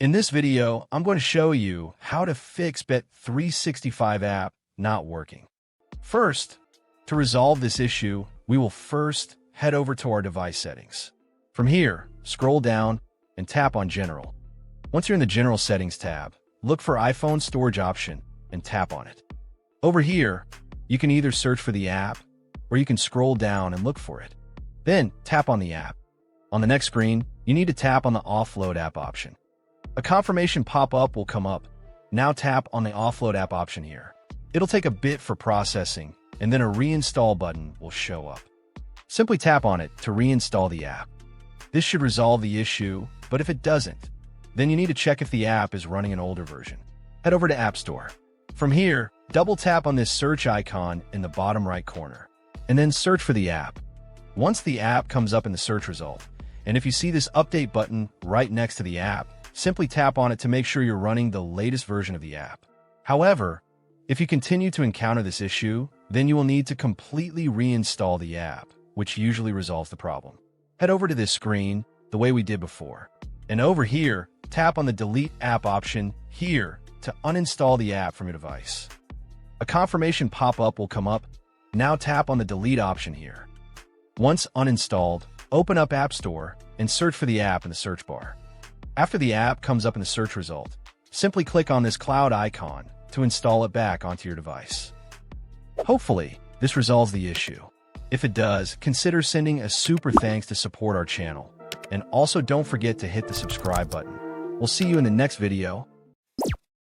In this video, I'm going to show you how to fix Bet365 app not working. First, to resolve this issue, we will first head over to our device settings. From here, scroll down and tap on General. Once you're in the General Settings tab, look for iPhone Storage option and tap on it. Over here, you can either search for the app or you can scroll down and look for it. Then tap on the app. On the next screen, you need to tap on the Offload app option. A confirmation pop-up will come up. Now tap on the Offload app option here. It'll take a bit for processing, and then a reinstall button will show up. Simply tap on it to reinstall the app. This should resolve the issue, but if it doesn't, then you need to check if the app is running an older version. Head over to App Store. From here, double tap on this search icon in the bottom right corner, and then search for the app. Once the app comes up in the search result, and if you see this update button right next to the app, simply tap on it to make sure you're running the latest version of the app. However, if you continue to encounter this issue, then you will need to completely reinstall the app, which usually resolves the problem. Head over to this screen the way we did before, and over here, tap on the Delete App option here to uninstall the app from your device. A confirmation pop-up will come up. Now tap on the Delete option here. Once uninstalled, open up App Store and search for the app in the search bar. After the app comes up in the search result, simply click on this cloud icon to install it back onto your device. Hopefully, this resolves the issue. If it does, consider sending a super thanks to support our channel. And also don't forget to hit the subscribe button. We'll see you in the next video.